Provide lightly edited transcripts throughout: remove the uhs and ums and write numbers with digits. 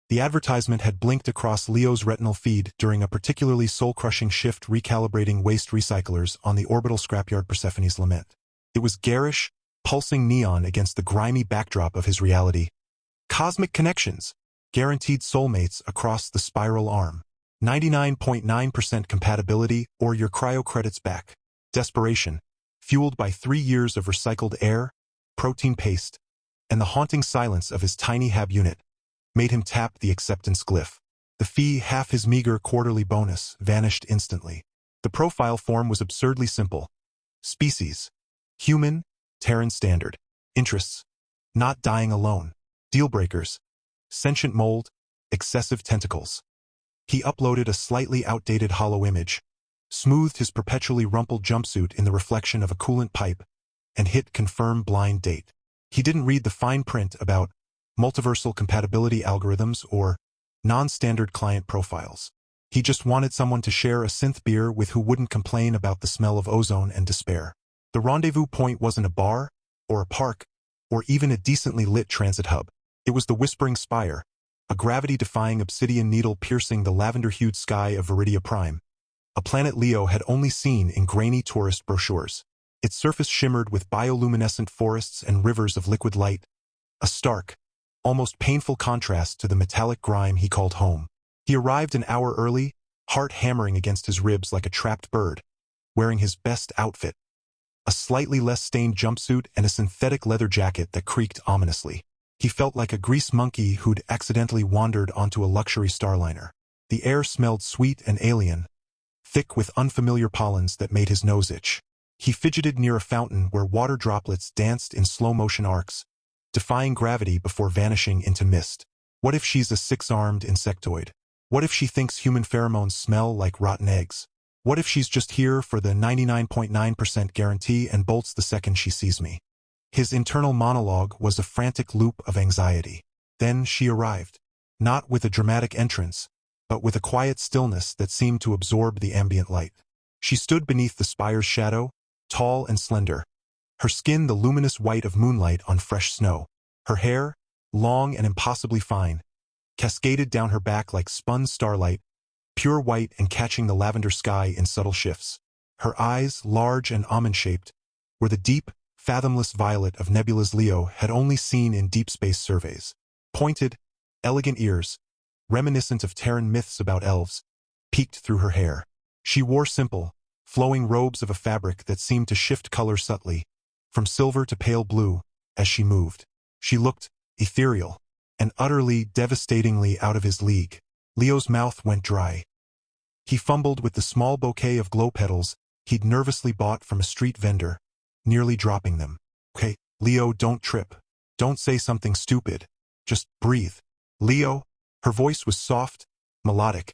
The advertisement had blinked across Leo's retinal feed during a particularly soul-crushing shift recalibrating waste recyclers on the orbital scrapyard Persephone's Lament. It was garish, pulsing neon against the grimy backdrop of his reality. Cosmic connections. Guaranteed soulmates across the spiral arm. 99.9% compatibility or your cryo credits back. Desperation. Fueled by 3 years of recycled air, protein paste, and the haunting silence of his tiny hab unit, made him tap the acceptance glyph. The fee, half his meager quarterly bonus, vanished instantly. The profile form was absurdly simple. Species. Human, Terran standard. Interests. Not dying alone. Deal breakers. Sentient mold, excessive tentacles. He uploaded a slightly outdated hollow image, smoothed his perpetually rumpled jumpsuit in the reflection of a coolant pipe, and hit confirm blind date. He didn't read the fine print about multiversal compatibility algorithms or non-standard client profiles. He just wanted someone to share a synth beer with who wouldn't complain about the smell of ozone and despair. The rendezvous point wasn't a bar, or a park, or even a decently lit transit hub. It was the Whispering Spire, a gravity-defying obsidian needle piercing the lavender-hued sky of Viridia Prime, a planet Leo had only seen in grainy tourist brochures. Its surface shimmered with bioluminescent forests and rivers of liquid light, a stark, almost painful contrast to the metallic grime he called home. He arrived an hour early, heart hammering against his ribs like a trapped bird, wearing his best outfit, a slightly less stained jumpsuit and a synthetic leather jacket that creaked ominously. He felt like a grease monkey who'd accidentally wandered onto a luxury starliner. The air smelled sweet and alien, thick with unfamiliar pollens that made his nose itch. He fidgeted near a fountain where water droplets danced in slow-motion arcs, defying gravity before vanishing into mist. What if she's a 6-armed insectoid? What if she thinks human pheromones smell like rotten eggs? What if she's just here for the 99.9% guarantee and bolts the second she sees me? His internal monologue was a frantic loop of anxiety. Then she arrived, not with a dramatic entrance, but with a quiet stillness that seemed to absorb the ambient light. She stood beneath the spire's shadow, tall and slender, her skin the luminous white of moonlight on fresh snow. Her hair, long and impossibly fine, cascaded down her back like spun starlight, pure white and catching the lavender sky in subtle shifts. Her eyes, large and almond-shaped, were the deep, fathomless violet of Nebula's Leo had only seen in deep space surveys. Pointed, elegant ears, reminiscent of Terran myths about elves, peeked through her hair. She wore simple, flowing robes of a fabric that seemed to shift color subtly, from silver to pale blue, as she moved. She looked ethereal, and utterly, devastatingly out of his league. Leo's mouth went dry. He fumbled with the small bouquet of glow petals he'd nervously bought from a street vendor, nearly dropping them. Okay, Leo, don't trip. Don't say something stupid. Just breathe. Leo? Her voice was soft, melodic,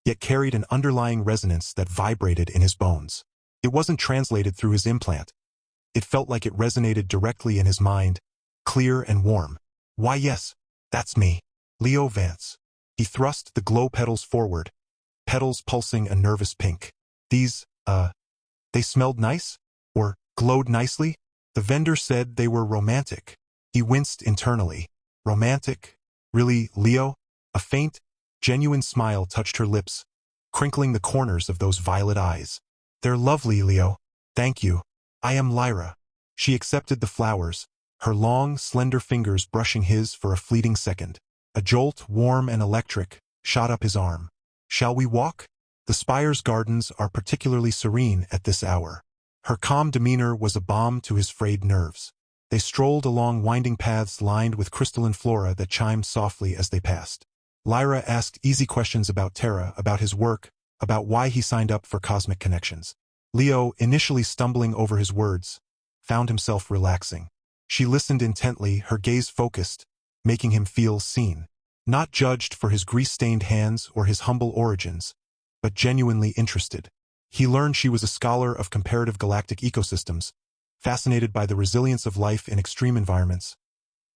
yet carried an underlying resonance that vibrated in his bones. It wasn't translated through his implant. It felt like it resonated directly in his mind, clear and warm. Why yes, that's me. Leo Vance. He thrust the glow petals forward, petals pulsing a nervous pink. These, they smelled nice? Or glowed nicely? The vendor said they were romantic. He winced internally. Romantic? Really, Leo? A faint, genuine smile touched her lips, crinkling the corners of those violet eyes. They're lovely, Leo. Thank you. I am Lyra. She accepted the flowers, her long, slender fingers brushing his for a fleeting second. A jolt, warm and electric, shot up his arm. Shall we walk? The spire's gardens are particularly serene at this hour. Her calm demeanor was a balm to his frayed nerves. They strolled along winding paths lined with crystalline flora that chimed softly as they passed. Lyra asked easy questions about Terra, about his work, about why he signed up for Cosmic Connections. Leo, initially stumbling over his words, found himself relaxing. She listened intently, her gaze focused, making him feel seen. Not judged for his grease-stained hands or his humble origins, but genuinely interested. He learned she was a scholar of comparative galactic ecosystems, fascinated by the resilience of life in extreme environments,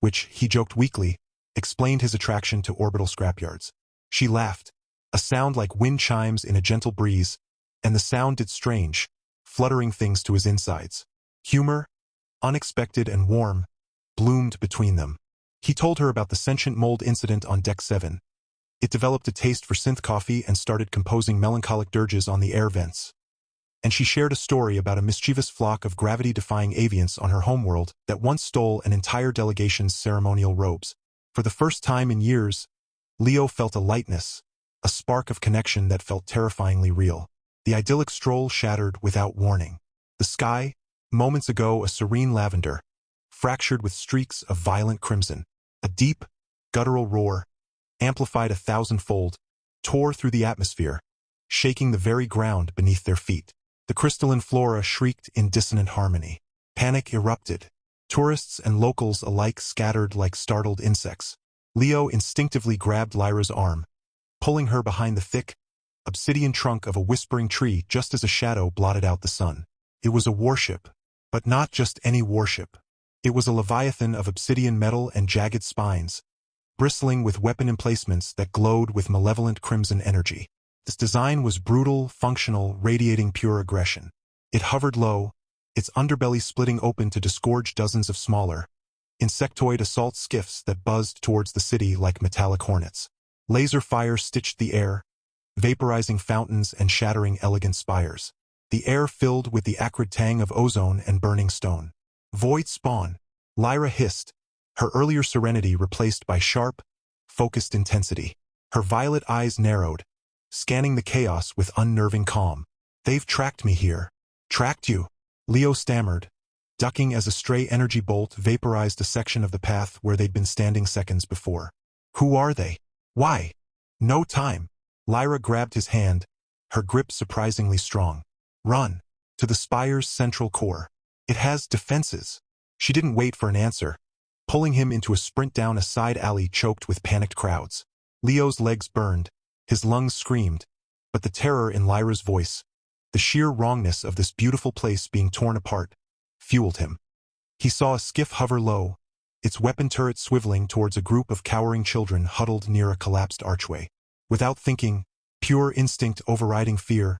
which, he joked weakly, explained his attraction to orbital scrapyards. She laughed, a sound like wind chimes in a gentle breeze, and the sound did strange, fluttering things to his insides. Humor, unexpected and warm, bloomed between them. He told her about the sentient mold incident on Deck 7, It developed a taste for synth coffee and started composing melancholic dirges on the air vents. And she shared a story about a mischievous flock of gravity-defying avians on her homeworld that once stole an entire delegation's ceremonial robes. For the first time in years, Leo felt a lightness, a spark of connection that felt terrifyingly real. The idyllic stroll shattered without warning. The sky, moments ago a serene lavender, fractured with streaks of violent crimson. A deep, guttural roar, amplified 1,000-fold, tore through the atmosphere, shaking the very ground beneath their feet. The crystalline flora shrieked in dissonant harmony. Panic erupted. Tourists and locals alike scattered like startled insects. Leo instinctively grabbed Lyra's arm, pulling her behind the thick, obsidian trunk of a whispering tree just as a shadow blotted out the sun. It was a warship, but not just any warship. It was a leviathan of obsidian metal and jagged spines, bristling with weapon emplacements that glowed with malevolent crimson energy. This design was brutal, functional, radiating pure aggression. It hovered low, its underbelly splitting open to disgorge dozens of smaller, insectoid assault skiffs that buzzed towards the city like metallic hornets. Laser fire stitched the air, vaporizing fountains and shattering elegant spires. The air filled with the acrid tang of ozone and burning stone. Void spawn, Lyra hissed, her earlier serenity replaced by sharp, focused intensity. Her violet eyes narrowed, scanning the chaos with unnerving calm. They've tracked me here. Tracked you? Leo stammered, ducking as a stray energy bolt vaporized a section of the path where they'd been standing seconds before. Who are they? Why? No time. Lyra grabbed his hand, her grip surprisingly strong. Run. To the spire's central core. It has defenses. She didn't wait for an answer, pulling him into a sprint down a side alley choked with panicked crowds. Leo's legs burned, his lungs screamed, but the terror in Lyra's voice, the sheer wrongness of this beautiful place being torn apart, fueled him. He saw a skiff hover low, its weapon turret swiveling towards a group of cowering children huddled near a collapsed archway. Without thinking, pure instinct overriding fear,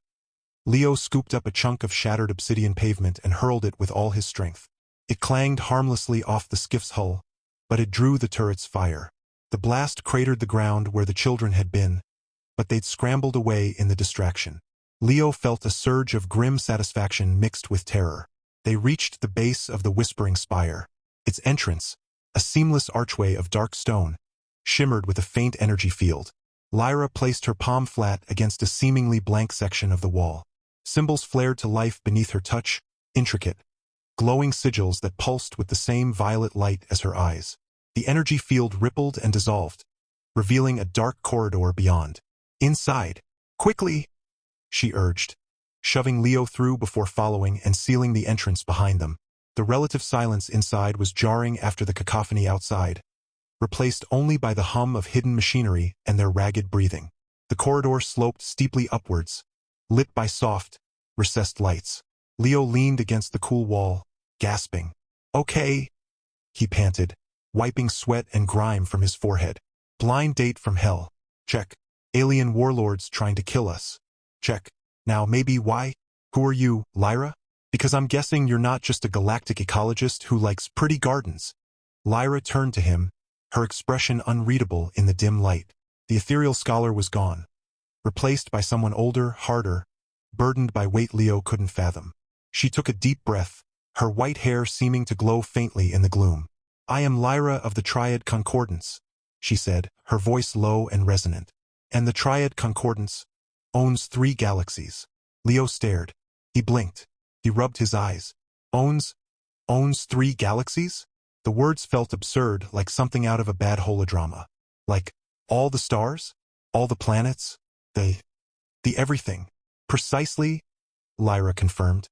Leo scooped up a chunk of shattered obsidian pavement and hurled it with all his strength. It clanged harmlessly off the skiff's hull, but it drew the turret's fire. The blast cratered the ground where the children had been, but they'd scrambled away in the distraction. Leo felt a surge of grim satisfaction mixed with terror. They reached the base of the whispering spire. Its entrance, a seamless archway of dark stone, shimmered with a faint energy field. Lyra placed her palm flat against a seemingly blank section of the wall. Symbols flared to life beneath her touch, intricate, glowing sigils that pulsed with the same violet light as her eyes. The energy field rippled and dissolved, revealing a dark corridor beyond. Inside. Quickly, she urged, shoving Leo through before following and sealing the entrance behind them. The relative silence inside was jarring after the cacophony outside, replaced only by the hum of hidden machinery and their ragged breathing. The corridor sloped steeply upwards, lit by soft, recessed lights. Leo leaned against the cool wall, gasping. Okay, he panted, wiping sweat and grime from his forehead. Blind date from hell. Check. Alien warlords trying to kill us. Check. Now maybe why? Who are you, Lyra? Because I'm guessing you're not just a galactic ecologist who likes pretty gardens. Lyra turned to him, her expression unreadable in the dim light. The ethereal scholar was gone, replaced by someone older, harder, burdened by weight Leo couldn't fathom. She took a deep breath, her white hair seeming to glow faintly in the gloom. I am Lyra of the Triad Concordance, she said, her voice low and resonant. And the Triad Concordance owns 3 galaxies. Leo stared. He blinked. He rubbed his eyes. Owns 3 galaxies? The words felt absurd, like something out of a bad holodrama. Like, all the stars? All the planets? The everything. Precisely, Lyra confirmed,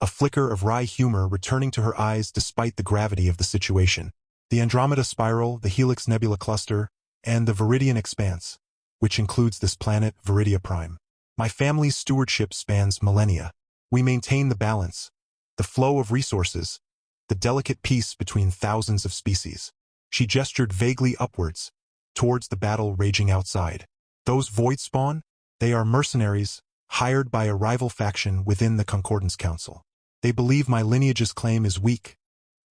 a flicker of wry humor returning to her eyes despite the gravity of the situation. The Andromeda Spiral, the Helix Nebula Cluster, and the Viridian Expanse, which includes this planet, Viridia Prime. My family's stewardship spans millennia. We maintain the balance, the flow of resources, the delicate peace between thousands of species. She gestured vaguely upwards, towards the battle raging outside. Those void spawn? They are mercenaries, hired by a rival faction within the Concordance Council. They believe my lineage's claim is weak,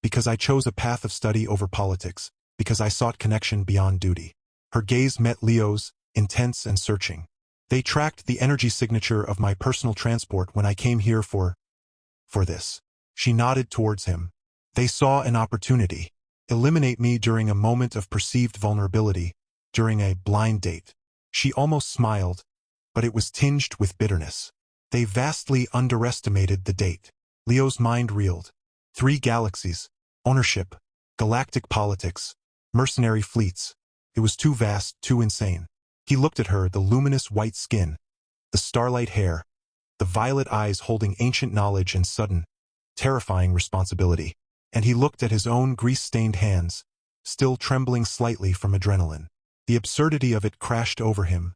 because I chose a path of study over politics, because I sought connection beyond duty. Her gaze met Leo's, intense and searching. They tracked the energy signature of my personal transport when I came here for this. She nodded towards him. They saw an opportunity. Eliminate me during a moment of perceived vulnerability, during a blind date. She almost smiled, but it was tinged with bitterness. They vastly underestimated the date. Leo's mind reeled. 3 galaxies, ownership, galactic politics, mercenary fleets. It was too vast, too insane. He looked at her, the luminous white skin, the starlight hair, the violet eyes holding ancient knowledge and sudden, terrifying responsibility. And he looked at his own grease-stained hands, still trembling slightly from adrenaline. The absurdity of it crashed over him,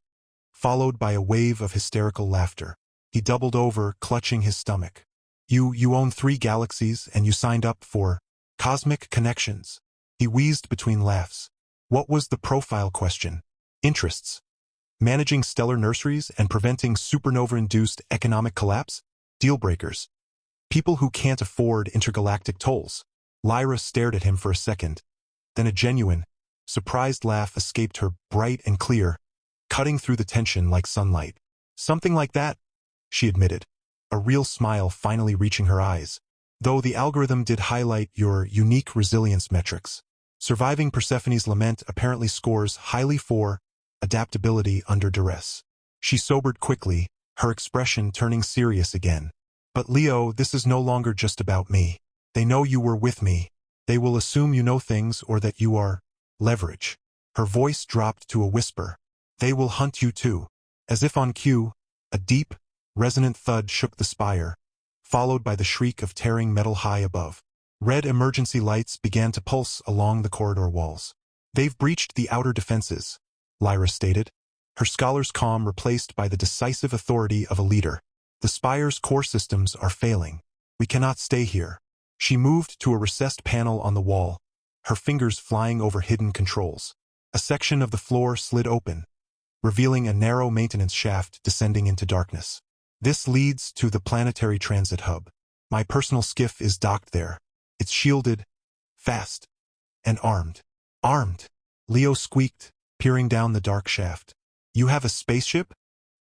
followed by a wave of hysterical laughter. He doubled over, clutching his stomach. You own 3 galaxies and you signed up for cosmic connections. He wheezed between laughs. What was the profile question? Interests. Managing stellar nurseries and preventing supernova-induced economic collapse? Deal breakers. People who can't afford intergalactic tolls. Lyra stared at him for a second. Then a genuine, surprised laugh escaped her, bright and clear, cutting through the tension like sunlight. Something like that, she admitted, a real smile finally reaching her eyes. Though the algorithm did highlight your unique resilience metrics. Surviving Persephone's lament apparently scores highly for adaptability under duress. She sobered quickly, her expression turning serious again. But Leo, this is no longer just about me. They know you were with me. They will assume you know things or that you are leverage. Her voice dropped to a whisper. They will hunt you too. As if on cue, a deep, resonant thud shook the spire, followed by the shriek of tearing metal high above. Red emergency lights began to pulse along the corridor walls. They've breached the outer defenses, Lyra stated, her scholar's calm replaced by the decisive authority of a leader. The spire's core systems are failing. We cannot stay here. She moved to a recessed panel on the wall, her fingers flying over hidden controls. A section of the floor slid open, revealing a narrow maintenance shaft descending into darkness. This leads to the planetary transit hub. My personal skiff is docked there. It's shielded, fast, and armed. Armed, Leo squeaked, peering down the dark shaft. You have a spaceship?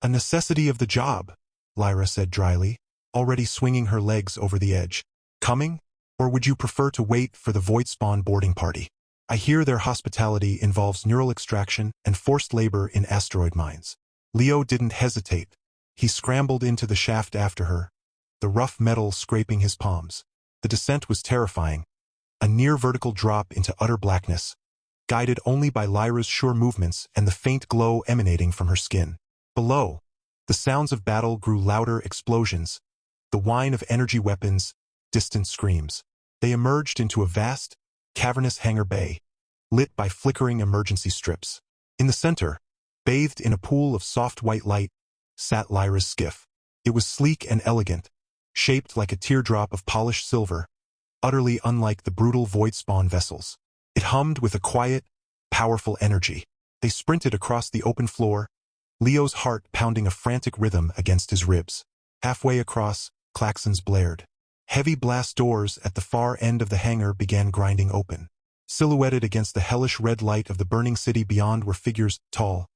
A necessity of the job, Lyra said dryly, already swinging her legs over the edge. Coming? Or would you prefer to wait for the Void Spawn boarding party? I hear their hospitality involves neural extraction and forced labor in asteroid mines. Leo didn't hesitate. He scrambled into the shaft after her, the rough metal scraping his palms. The descent was terrifying, a near-vertical drop into utter blackness, guided only by Lyra's sure movements and the faint glow emanating from her skin. Below, the sounds of battle grew louder explosions, the whine of energy weapons, distant screams. They emerged into a vast, cavernous hangar bay, lit by flickering emergency strips. In the center, bathed in a pool of soft white light, sat Lyra's skiff. It was sleek and elegant, shaped like a teardrop of polished silver, utterly unlike the brutal Void Spawn vessels. It hummed with a quiet, powerful energy. They sprinted across the open floor, Leo's heart pounding a frantic rhythm against his ribs. Halfway across, klaxons blared. Heavy blast doors at the far end of the hangar began grinding open. Silhouetted against the hellish red light of the burning city beyond were figures, tall,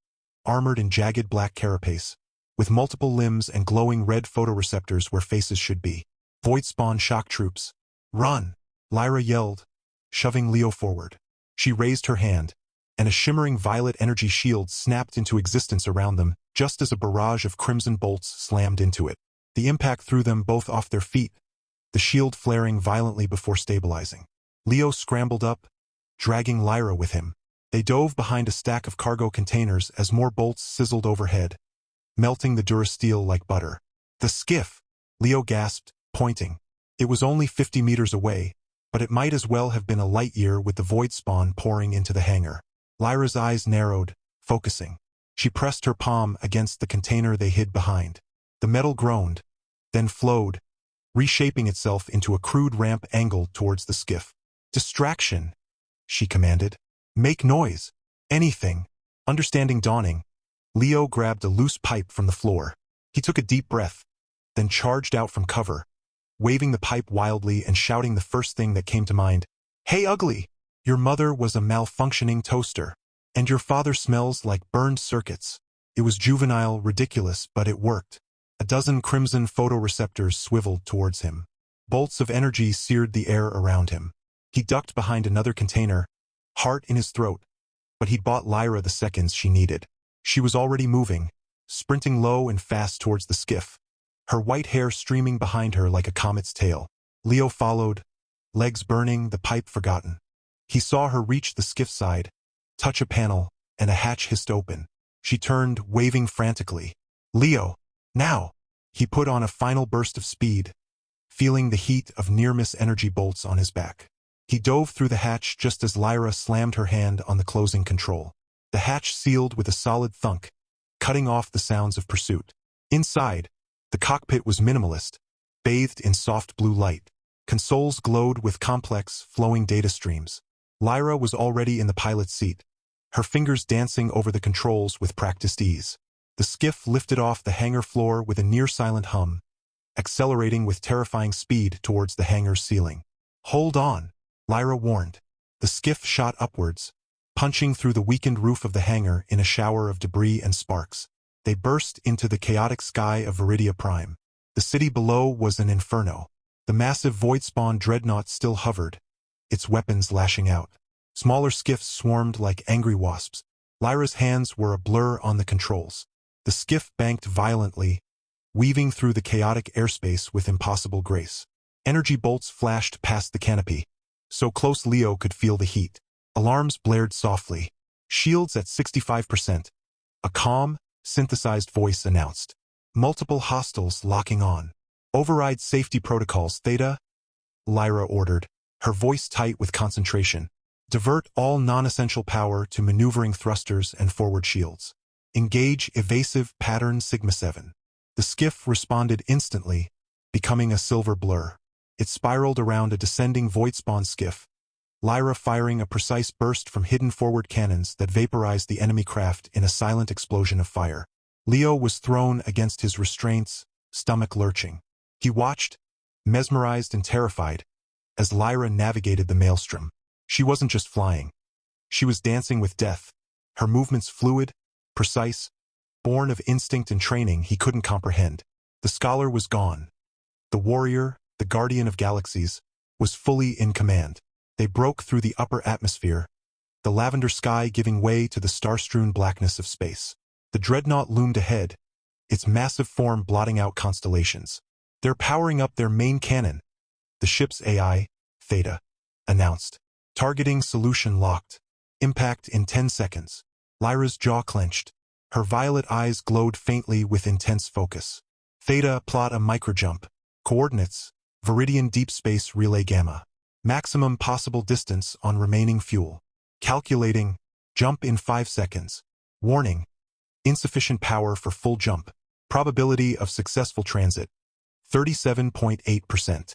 armored in jagged black carapace, with multiple limbs and glowing red photoreceptors where faces should be. Void Spawn shock troops. Run! Lyra yelled, shoving Leo forward. She raised her hand, and a shimmering violet energy shield snapped into existence around them just as a barrage of crimson bolts slammed into it. The impact threw them both off their feet, the shield flaring violently before stabilizing. Leo scrambled up, dragging Lyra with him. They dove behind a stack of cargo containers as more bolts sizzled overhead, melting the durasteel like butter. The skiff, Leo gasped, pointing. It was only 50 meters away, but it might as well have been a light year with the Void Spawn pouring into the hangar. Lyra's eyes narrowed, focusing. She pressed her palm against the container they hid behind. The metal groaned, then flowed, reshaping itself into a crude ramp angled towards the skiff. Distraction, she commanded. Make noise. Anything. Understanding dawning, Leo grabbed a loose pipe from the floor. He took a deep breath, then charged out from cover, waving the pipe wildly and shouting the first thing that came to mind. Hey ugly! Your mother was a malfunctioning toaster. And your father smells like burned circuits. It was juvenile, ridiculous, but it worked. A dozen crimson photoreceptors swiveled towards him. Bolts of energy seared the air around him. He ducked behind another container, heart in his throat. But he'd bought Lyra the seconds she needed. She was already moving, sprinting low and fast towards the skiff, her white hair streaming behind her like a comet's tail. Leo followed, legs burning, the pipe forgotten. He saw her reach the skiff side, touch a panel, and a hatch hissed open. She turned, waving frantically. Leo, now! He put on a final burst of speed, feeling the heat of near-miss energy bolts on his back. He dove through the hatch just as Lyra slammed her hand on the closing control. The hatch sealed with a solid thunk, cutting off the sounds of pursuit. Inside, the cockpit was minimalist, bathed in soft blue light. Consoles glowed with complex, flowing data streams. Lyra was already in the pilot's seat, her fingers dancing over the controls with practiced ease. The skiff lifted off the hangar floor with a near-silent hum, accelerating with terrifying speed towards the hangar's ceiling. Hold on, Lyra warned. The skiff shot upwards, punching through the weakened roof of the hangar in a shower of debris and sparks. They burst into the chaotic sky of Viridia Prime. The city below was an inferno. The massive void-spawn dreadnought still hovered, its weapons lashing out. Smaller skiffs swarmed like angry wasps. Lyra's hands were a blur on the controls. The skiff banked violently, weaving through the chaotic airspace with impossible grace. Energy bolts flashed past the canopy, so close Leo could feel the heat. Alarms blared softly. Shields at 65%. A calm, synthesized voice announced. Multiple hostiles locking on. Override safety protocols, Theta, Lyra ordered, her voice tight with concentration. Divert all non-essential power to maneuvering thrusters and forward shields. Engage evasive pattern Sigma 7. The skiff responded instantly, becoming a silver blur. It spiraled around a descending void-spawn skiff, Lyra firing a precise burst from hidden forward cannons that vaporized the enemy craft in a silent explosion of fire. Leo was thrown against his restraints, stomach lurching. He watched, mesmerized and terrified, as Lyra navigated the maelstrom. She wasn't just flying. She was dancing with death, her movements fluid, precise, born of instinct and training he couldn't comprehend. The scholar was gone. The warrior, the guardian of galaxies, was fully in command. They broke through the upper atmosphere, the lavender sky giving way to the star-strewn blackness of space. The dreadnought loomed ahead, its massive form blotting out constellations. They're powering up their main cannon, the ship's AI, Theta, announced. Targeting solution locked. Impact in 10 seconds. Lyra's jaw clenched. Her violet eyes glowed faintly with intense focus. Theta, plot a microjump. Coordinates, Viridian Deep Space Relay Gamma. Maximum possible distance on remaining fuel. Calculating, jump in 5 seconds. Warning, insufficient power for full jump. Probability of successful transit, 37.8%.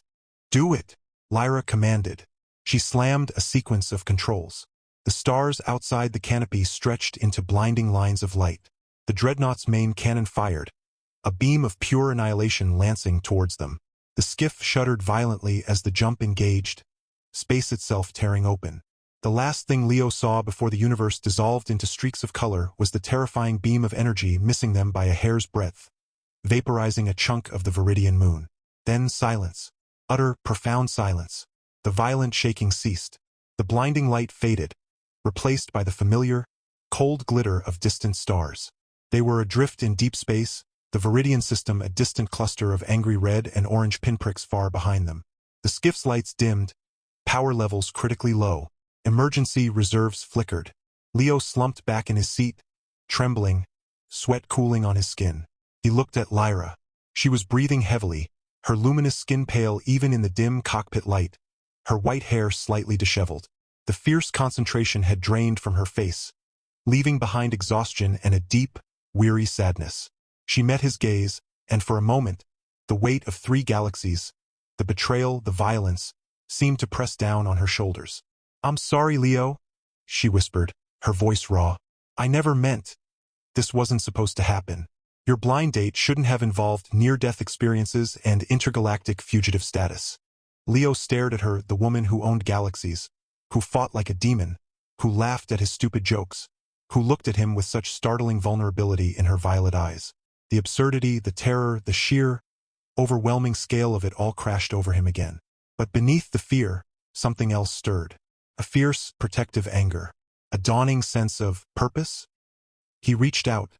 Do it, Lyra commanded. She slammed a sequence of controls. The stars outside the canopy stretched into blinding lines of light. The dreadnought's main cannon fired, a beam of pure annihilation lancing towards them. The skiff shuddered violently as the jump engaged, space itself tearing open. The last thing Leo saw before the universe dissolved into streaks of color was the terrifying beam of energy missing them by a hair's breadth, vaporizing a chunk of the Viridian moon. Then silence. Utter, profound silence. The violent shaking ceased. The blinding light faded, replaced by the familiar, cold glitter of distant stars. They were adrift in deep space, the Viridian system a distant cluster of angry red and orange pinpricks far behind them. The skiff's lights dimmed, power levels critically low. Emergency reserves flickered. Leo slumped back in his seat, trembling, sweat cooling on his skin. He looked at Lyra. She was breathing heavily, her luminous skin pale even in the dim cockpit light, her white hair slightly disheveled. The fierce concentration had drained from her face, leaving behind exhaustion and a deep, weary sadness. She met his gaze, and for a moment, the weight of 3 galaxies, the betrayal, the violence, seemed to press down on her shoulders. "I'm sorry, Leo," she whispered, her voice raw. "I never meant. This wasn't supposed to happen. Your blind date shouldn't have involved near-death experiences and intergalactic fugitive status." Leo stared at her, the woman who owned galaxies, who fought like a demon, who laughed at his stupid jokes. who looked at him with such startling vulnerability in her violet eyes. The absurdity, the terror, the sheer, overwhelming scale of it all crashed over him again. But beneath the fear, something else stirred. A fierce, protective anger. A dawning sense of purpose? He reached out,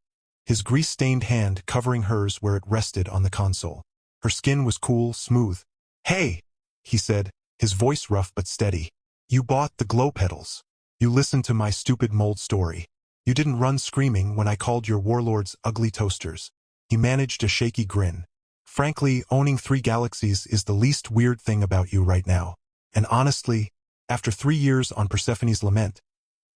his grease-stained hand covering hers where it rested on the console. Her skin was cool, smooth. "Hey," he said, his voice rough but steady. "You bought the glow petals. You listened to my stupid mold story. You didn't run screaming when I called your warlords ugly toasters." He managed a shaky grin. "Frankly, owning 3 galaxies is the least weird thing about you right now. And honestly, after 3 years on Persephone's Lament,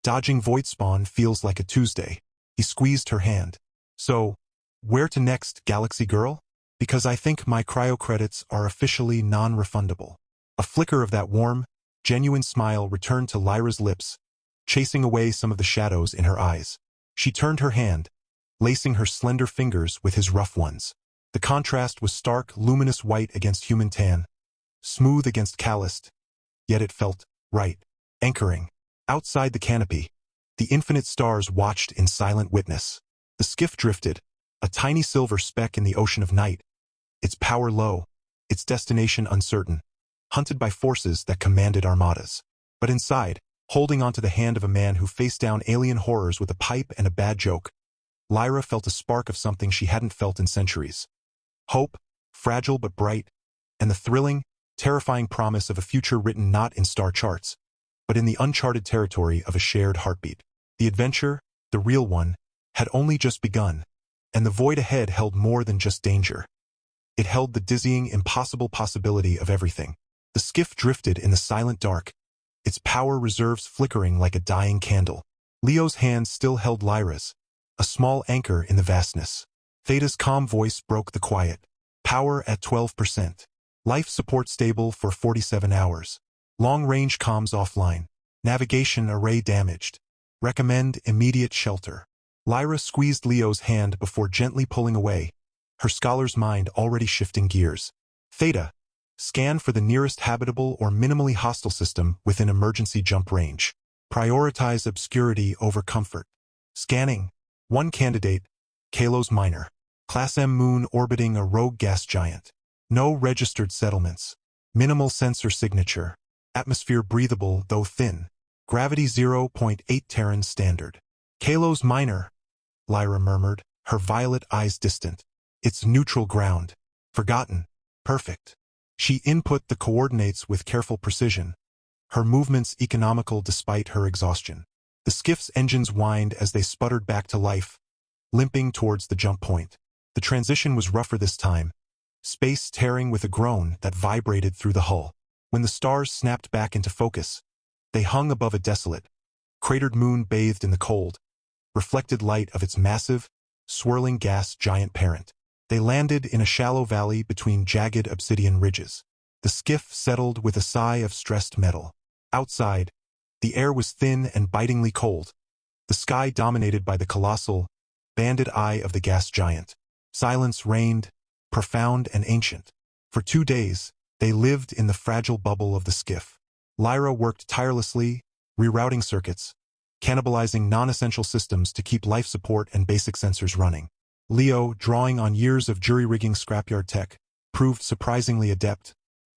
dodging void spawn feels like a Tuesday." He squeezed her hand. "So, where to next, Galaxy Girl? Because I think my cryo credits are officially non-refundable." A flicker of that warm, genuine smile returned to Lyra's lips, chasing away some of the shadows in her eyes. She turned her hand, lacing her slender fingers with his rough ones. The contrast was stark, luminous white against human tan, smooth against calloused, yet it felt right. Anchoring. Outside the canopy, the infinite stars watched in silent witness. The skiff drifted, a tiny silver speck in the ocean of night, its power low, its destination uncertain, hunted by forces that commanded armadas. But inside, holding onto the hand of a man who faced down alien horrors with a pipe and a bad joke, Lyra felt a spark of something she hadn't felt in centuries. Hope, fragile but bright, and the thrilling, terrifying promise of a future written not in star charts, but in the uncharted territory of a shared heartbeat. The adventure, the real one, had only just begun, and the void ahead held more than just danger. It held the dizzying, impossible possibility of everything. The skiff drifted in the silent dark, its power reserves flickering like a dying candle. Leo's hand still held Lyra's, a small anchor in the vastness. Theta's calm voice broke the quiet. "Power at 12%. Life support stable for 47 hours. Long-range comms offline. Navigation array damaged. Recommend immediate shelter." Lyra squeezed Leo's hand before gently pulling away, her scholar's mind already shifting gears. "Theta, scan for the nearest habitable or minimally hostile system within emergency jump range. Prioritize obscurity over comfort." Scanning. One candidate, Kalos Minor. Class M moon orbiting a rogue gas giant. No registered settlements. Minimal sensor signature. Atmosphere breathable, though thin. Gravity 0.8 Terran standard. "Kalos Minor," Lyra murmured, her violet eyes distant. "It's neutral ground. Forgotten. Perfect." She input the coordinates with careful precision, her movements economical despite her exhaustion. The skiff's engines whined as they sputtered back to life, limping towards the jump point. The transition was rougher this time, space tearing with a groan that vibrated through the hull. When the stars snapped back into focus, they hung above a desolate, cratered moon bathed in the cold, reflected light of its massive, swirling gas giant parent. They landed in a shallow valley between jagged obsidian ridges. The skiff settled with a sigh of stressed metal. Outside, the air was thin and bitingly cold, the sky dominated by the colossal, banded eye of the gas giant. Silence reigned, profound and ancient. For 2 days, they lived in the fragile bubble of the skiff. Lyra worked tirelessly, rerouting circuits, cannibalizing non-essential systems to keep life support and basic sensors running. Leo, drawing on years of jury-rigging scrapyard tech, proved surprisingly adept,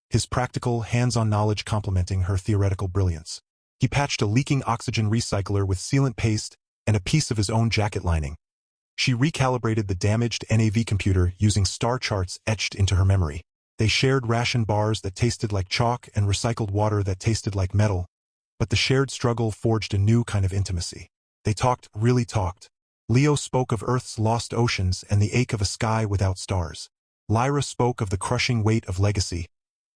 his practical, hands-on knowledge complementing her theoretical brilliance. He patched a leaking oxygen recycler with sealant paste and a piece of his own jacket lining. She recalibrated the damaged NAV computer using star charts etched into her memory. They shared ration bars that tasted like chalk and recycled water that tasted like metal, but the shared struggle forged a new kind of intimacy. They talked, really talked. Leo spoke of Earth's lost oceans and the ache of a sky without stars. Lyra spoke of the crushing weight of legacy,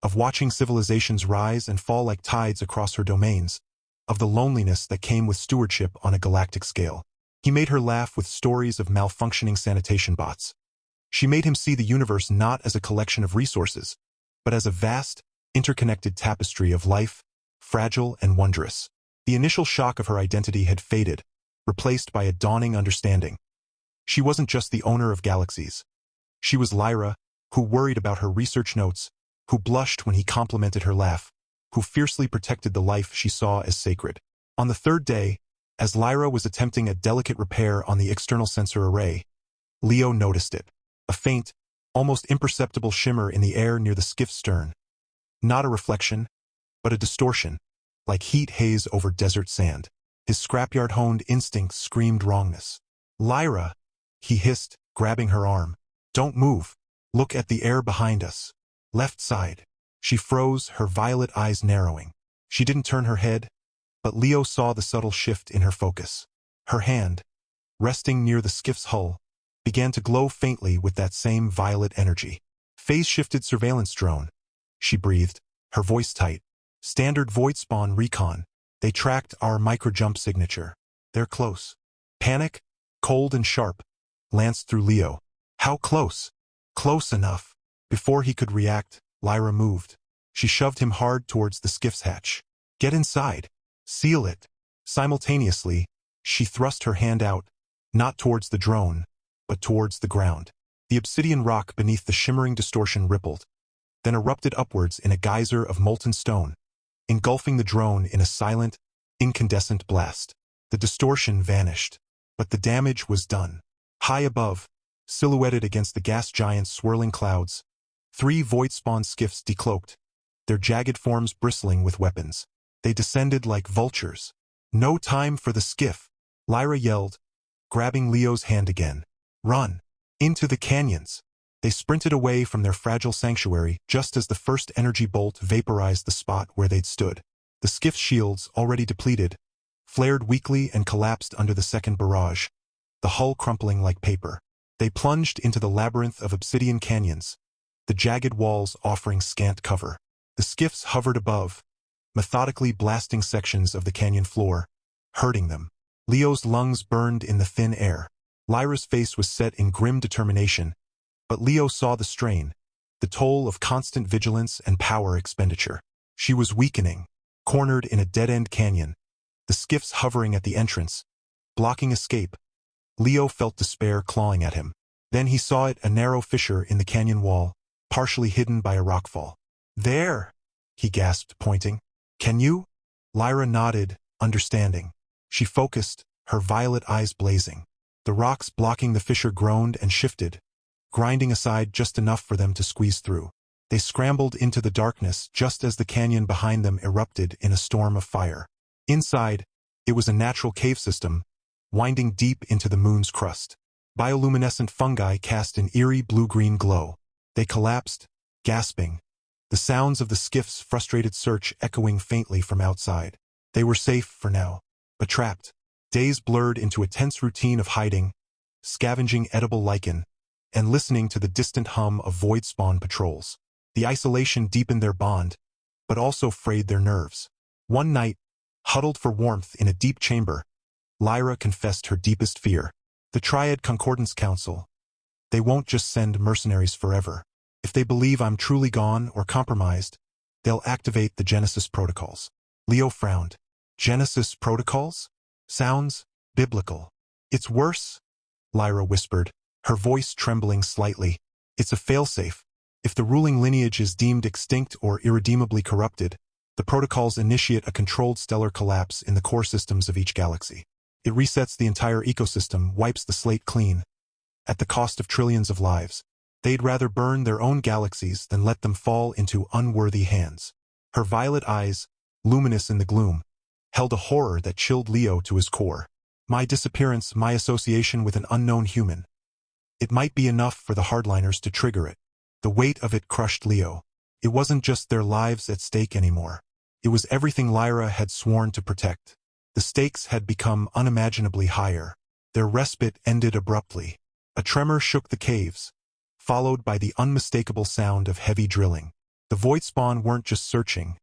of watching civilizations rise and fall like tides across her domains, of the loneliness that came with stewardship on a galactic scale. He made her laugh with stories of malfunctioning sanitation bots. She made him see the universe not as a collection of resources, but as a vast, interconnected tapestry of life, fragile and wondrous. The initial shock of her identity had faded, replaced by a dawning understanding. She wasn't just the owner of Galaxies. She was Lyra, who worried about her research notes, who blushed when he complimented her laugh, who fiercely protected the life she saw as sacred. On the 3rd day, As Lyra was attempting a delicate repair on the external sensor array, Leo noticed it. A faint, almost imperceptible shimmer in the air near the skiff's stern. Not a reflection, but a distortion, like heat haze over desert sand. His scrapyard-honed instinct screamed wrongness. "Lyra," he hissed, grabbing her arm. "Don't move. Look at the air behind us. Left side." She froze, her violet eyes narrowing. She didn't turn her head, but Leo saw the subtle shift in her focus. Her hand, resting near the skiff's hull, began to glow faintly with that same violet energy. "Phase-shifted surveillance drone," she breathed, her voice tight. "Standard void spawn recon. They tracked our micro-jump signature. They're close." Panic, cold and sharp, lanced through Leo. How close? Close enough. Before he could react, Lyra moved. She shoved him hard towards the skiff's hatch. "Get inside. Seal it." Simultaneously, she thrust her hand out, not towards the drone, but towards the ground. The obsidian rock beneath the shimmering distortion rippled, then erupted upwards in a geyser of molten stone, engulfing the drone in a silent, incandescent blast. The distortion vanished, but the damage was done. High above, silhouetted against the gas giant's swirling clouds, 3 void-spawn skiffs decloaked, their jagged forms bristling with weapons. They descended like vultures. "No time for the skiff," Lyra yelled, grabbing Leo's hand again. "Run! Into the canyons!" They sprinted away from their fragile sanctuary just as the first energy bolt vaporized the spot where they'd stood. The skiff's shields, already depleted, flared weakly and collapsed under the second barrage, the hull crumpling like paper. They plunged into the labyrinth of obsidian canyons, the jagged walls offering scant cover. The skiffs hovered above, methodically blasting sections of the canyon floor, hurting them. Leo's lungs burned in the thin air. Lyra's face was set in grim determination, but Leo saw the strain, the toll of constant vigilance and power expenditure. She was weakening, cornered in a dead-end canyon, the skiffs hovering at the entrance, blocking escape. Leo felt despair clawing at him. Then he saw it, a narrow fissure in the canyon wall, partially hidden by a rockfall. "There!" he gasped, pointing. "Can you?" Lyra nodded, understanding. She focused, her violet eyes blazing. The rocks blocking the fissure groaned and shifted, grinding aside just enough for them to squeeze through. They scrambled into the darkness just as the canyon behind them erupted in a storm of fire. Inside, it was a natural cave system, winding deep into the moon's crust. Bioluminescent fungi cast an eerie blue-green glow. They collapsed, gasping, the sounds of the skiff's frustrated search echoing faintly from outside. They were safe for now, but trapped. Days blurred into a tense routine of hiding, scavenging edible lichen, and listening to the distant hum of void-spawn patrols. The isolation deepened their bond, but also frayed their nerves. One night, huddled for warmth in a deep chamber, Lyra confessed her deepest fear. The Triad Concordance Council. They won't just send mercenaries forever. If they believe I'm truly gone or compromised, they'll activate the Genesis protocols. Leo frowned. Genesis protocols? Sounds biblical. "It's worse," Lyra whispered, her voice trembling slightly. "It's a failsafe. If the ruling lineage is deemed extinct or irredeemably corrupted, the protocols initiate a controlled stellar collapse in the core systems of each galaxy. It resets the entire ecosystem, wipes the slate clean, at the cost of trillions of lives. They'd rather burn their own galaxies than let them fall into unworthy hands." Her violet eyes, luminous in the gloom, held a horror that chilled Leo to his core. "My disappearance, my association with an unknown human. It might be enough for the hardliners to trigger it." The weight of it crushed Leo. It wasn't just their lives at stake anymore. It was everything Lyra had sworn to protect. The stakes had become unimaginably higher. Their respite ended abruptly. A tremor shook the caves, followed by the unmistakable sound of heavy drilling. The void spawn weren't just searching.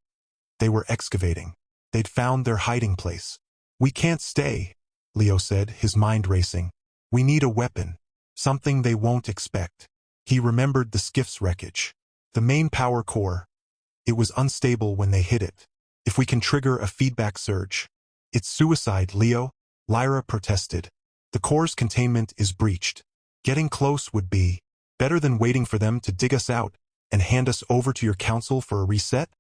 They were excavating. They'd found their hiding place. "We can't stay," Leo said, his mind racing. "We need a weapon. Something they won't expect." He remembered the skiff's wreckage. The main power core. It was unstable when they hit it. "If we can trigger a feedback surge." "It's suicide, Leo," Lyra protested. "The core's containment is breached. Getting close would be better than waiting for them to dig us out and hand us over to your council for a reset."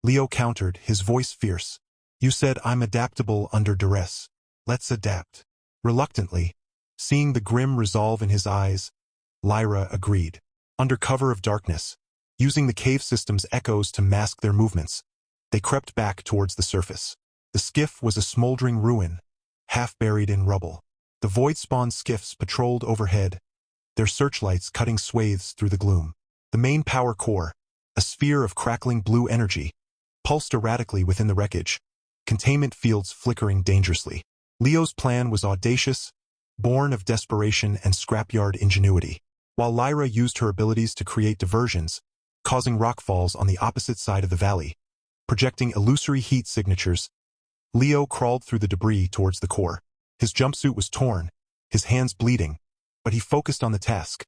Leo countered, his voice fierce. "You said I'm adaptable under duress. Let's adapt. Reluctantly, seeing the grim resolve in his eyes, Lyra agreed. Under cover of darkness, using the cave system's echoes to mask their movements, they crept back towards the surface. The skiff was a smoldering ruin, half buried in rubble. The void-spawn skiffs patrolled overhead, their searchlights cutting swathes through the gloom. The main power core, a sphere of crackling blue energy, pulsed erratically within the wreckage, containment fields flickering dangerously. Leo's plan was audacious, born of desperation and scrapyard ingenuity. While Lyra used her abilities to create diversions, causing rockfalls on the opposite side of the valley, projecting illusory heat signatures, Leo crawled through the debris towards the core. His jumpsuit was torn, his hands bleeding, but he focused on the task,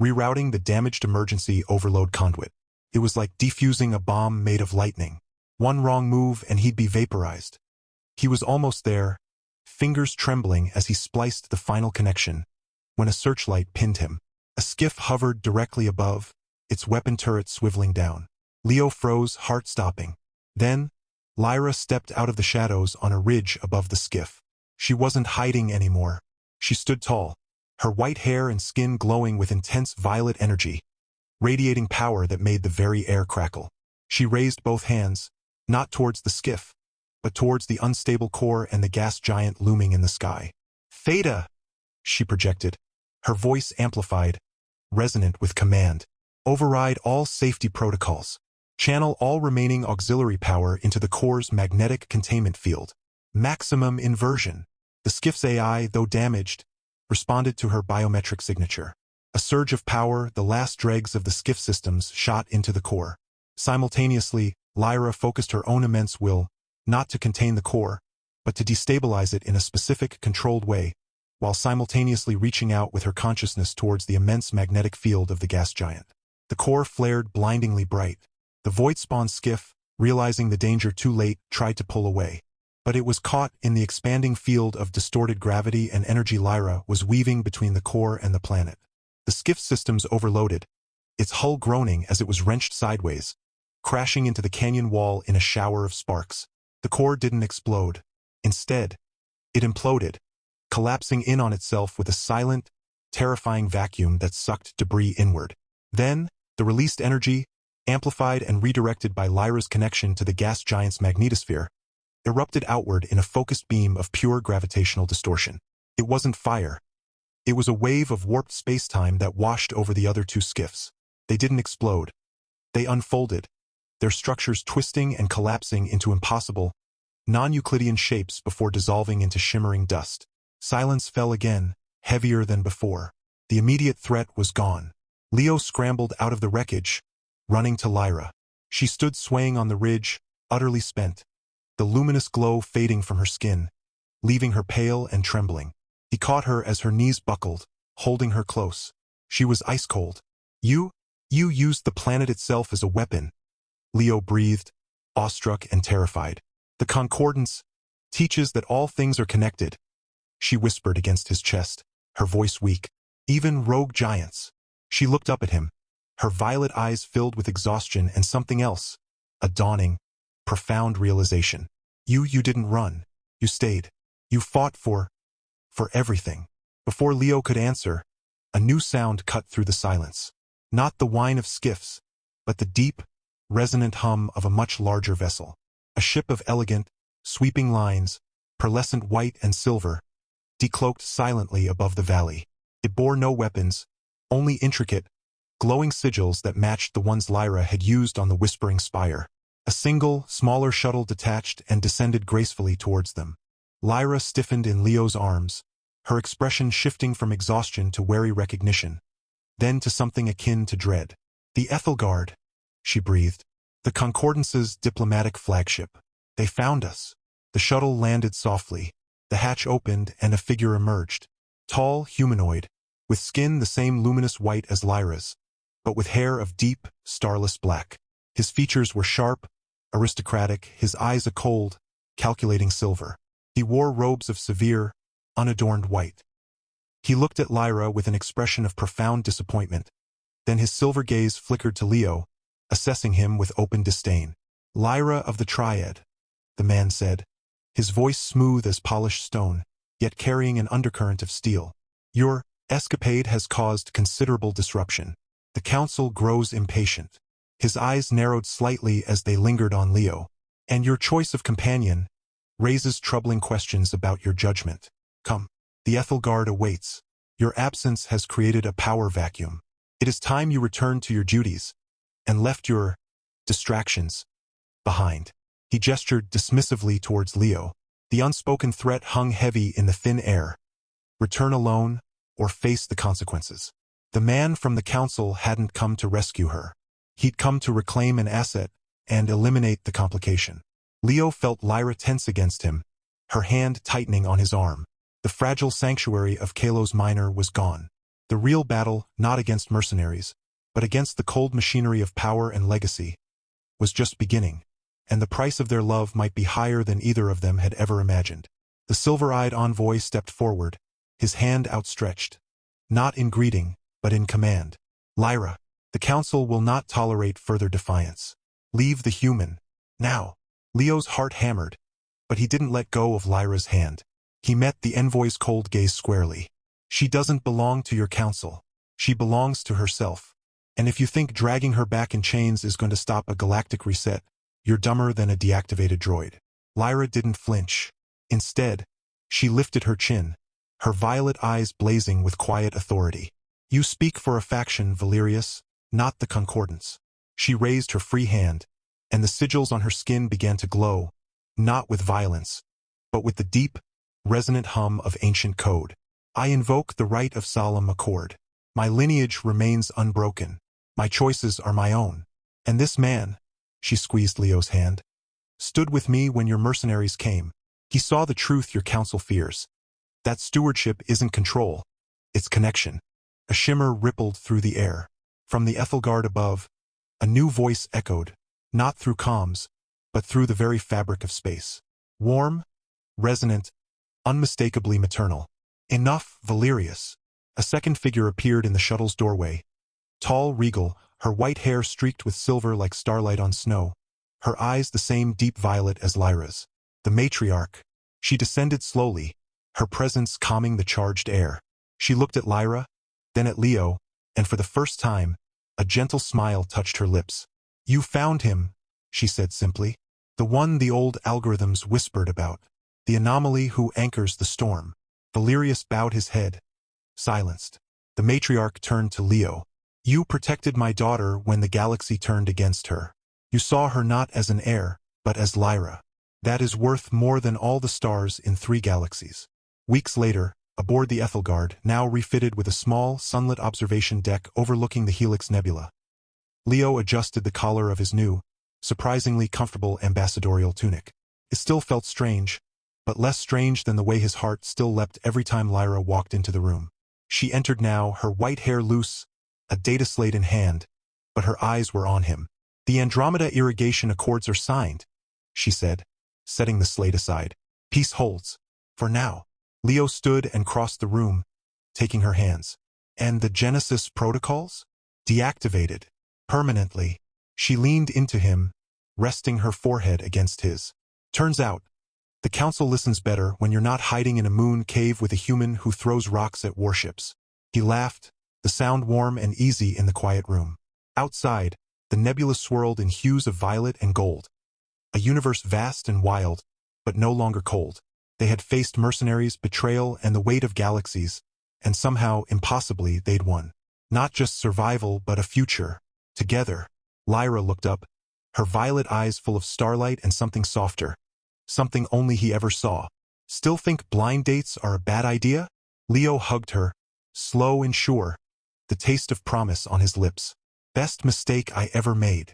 rerouting the damaged emergency overload conduit. It was like defusing a bomb made of lightning. One wrong move and he'd be vaporized. He was almost there, fingers trembling as he spliced the final connection, when a searchlight pinned him. A skiff hovered directly above, its weapon turret swiveling down. Leo froze, heart-stopping. Then, Lyra stepped out of the shadows on a ridge above the skiff. She wasn't hiding anymore. She stood tall, her white hair and skin glowing with intense violet energy, radiating power that made the very air crackle. She raised both hands, not towards the skiff, but towards the unstable core and the gas giant looming in the sky. "Theta!" she projected, her voice amplified, resonant with command. "Override all safety protocols. Channel all remaining auxiliary power into the core's magnetic containment field. Maximum inversion." The skiff's AI, though damaged, responded to her biometric signature. A surge of power, the last dregs of the skiff systems, shot into the core. Simultaneously, Lyra focused her own immense will, not to contain the core, but to destabilize it in a specific, controlled way, while simultaneously reaching out with her consciousness towards the immense magnetic field of the gas giant. The core flared blindingly bright. The void-spawn skiff, realizing the danger too late, tried to pull away. But it was caught in the expanding field of distorted gravity and energy Lyra was weaving between the core and the planet. The skiff systems overloaded, its hull groaning as it was wrenched sideways, crashing into the canyon wall in a shower of sparks. The core didn't explode. Instead, it imploded, collapsing in on itself with a silent, terrifying vacuum that sucked debris inward. Then, the released energy, amplified and redirected by Lyra's connection to the gas giant's magnetosphere, erupted outward in a focused beam of pure gravitational distortion. It wasn't fire. It was a wave of warped space-time that washed over the other two skiffs. They didn't explode. They unfolded, their structures twisting and collapsing into impossible, non-Euclidean shapes before dissolving into shimmering dust. Silence fell again, heavier than before. The immediate threat was gone. Leo scrambled out of the wreckage, running to Lyra. She stood swaying on the ridge, utterly spent, the luminous glow fading from her skin, leaving her pale and trembling. He caught her as her knees buckled, holding her close. She was ice-cold. You used the planet itself as a weapon," Leo breathed, awestruck and terrified. "The concordance teaches that all things are connected," she whispered against his chest, her voice weak. "Even rogue giants." She looked up at him, her violet eyes filled with exhaustion and something else, a dawning, profound realization. You didn't run. You stayed. You fought for everything." Before Leo could answer, a new sound cut through the silence. Not the whine of skiffs, but the deep, resonant hum of a much larger vessel. A ship of elegant, sweeping lines, pearlescent white and silver, decloaked silently above the valley. It bore no weapons, only intricate, glowing sigils that matched the ones Lyra had used on the Whispering Spire. A single, smaller shuttle detached and descended gracefully towards them. Lyra stiffened in Leo's arms, her expression shifting from exhaustion to wary recognition, then to something akin to dread. "The Ethelgard," she breathed. "The Concordance's diplomatic flagship. They found us." The shuttle landed softly. The hatch opened and a figure emerged. Tall, humanoid, with skin the same luminous white as Lyra's, but with hair of deep, starless black. His features were sharp, aristocratic, his eyes a cold, calculating silver. He wore robes of severe, unadorned white. He looked at Lyra with an expression of profound disappointment. Then his silver gaze flickered to Leo, assessing him with open disdain. "Lyra of the Triad," the man said, his voice smooth as polished stone. yet carrying an undercurrent of steel. Your escapade has caused considerable disruption. The council grows impatient. His eyes narrowed slightly as they lingered on Leo. And your choice of companion raises troubling questions about your judgment. Come. The Ethelguard awaits. Your absence has created a power vacuum. It is time you returned to your duties and left your distractions behind. He gestured dismissively towards Leo. The unspoken threat hung heavy in the thin air. Return alone or face the consequences. The man from the council hadn't come to rescue her. He'd come to reclaim an asset and eliminate the complication. Leo felt Lyra tense against him, her hand tightening on his arm. The fragile sanctuary of Kalos Minor was gone. The real battle, not against mercenaries, but against the cold machinery of power and legacy, was just beginning, and the price of their love might be higher than either of them had ever imagined. The silver-eyed envoy stepped forward, his hand outstretched, not in greeting, but in command. Lyra, the council will not tolerate further defiance. Leave the human, now. Leo's heart hammered, but he didn't let go of Lyra's hand. He met the envoy's cold gaze squarely. She doesn't belong to your council. She belongs to herself. And if you think dragging her back in chains is going to stop a galactic reset, you're dumber than a deactivated droid. Lyra didn't flinch. Instead, she lifted her chin, her violet eyes blazing with quiet authority. You speak for a faction, Valerius, not the Concordance. She raised her free hand, and the sigils on her skin began to glow, not with violence, but with the deep, resonant hum of ancient code. I invoke the right of solemn accord. My lineage remains unbroken. My choices are my own. And this man, she squeezed Leo's hand, stood with me when your mercenaries came. He saw the truth your council fears. That stewardship isn't control, it's connection. A shimmer rippled through the air. From the Ethelguard above, a new voice echoed, not through comms, but through the very fabric of space. Warm, resonant, unmistakably maternal. Enough, Valerius. A second figure appeared in the shuttle's doorway. Tall, regal, her white hair streaked with silver like starlight on snow. Her eyes the same deep violet as Lyra's. The matriarch. She descended slowly, her presence calming the charged air. She looked at Lyra, then at Leo, and for the first time, a gentle smile touched her lips. You found him, she said simply. The one the old algorithms whispered about. The anomaly who anchors the storm. Valerius bowed his head, silenced. The matriarch turned to Leo. You protected my daughter when the galaxy turned against her. You saw her not as an heir, but as Lyra. That is worth more than all the stars in 3 galaxies. Weeks later, aboard the Ethelguard, now refitted with a small, sunlit observation deck overlooking the Helix Nebula, Leo adjusted the collar of his new, surprisingly comfortable ambassadorial tunic. It still felt strange, but less strange than the way his heart still leapt every time Lyra walked into the room. She entered now, her white hair loose, a data slate in hand, but her eyes were on him. The Andromeda irrigation accords are signed, she said, setting the slate aside. Peace holds. For now. Leo stood and crossed the room, taking her hands. And the Genesis protocols? Deactivated. Permanently. She leaned into him, resting her forehead against his. Turns out, the council listens better when you're not hiding in a moon cave with a human who throws rocks at warships. He laughed, the sound warm and easy in the quiet room. Outside, the nebula swirled in hues of violet and gold. A universe vast and wild, but no longer cold. They had faced mercenaries, betrayal, and the weight of galaxies, and somehow, impossibly, they'd won. Not just survival, but a future. Together. Lyra looked up, her violet eyes full of starlight and something softer. Something only he ever saw. Still think blind dates are a bad idea? Leo hugged her, slow and sure, the taste of promise on his lips. Best mistake I ever made.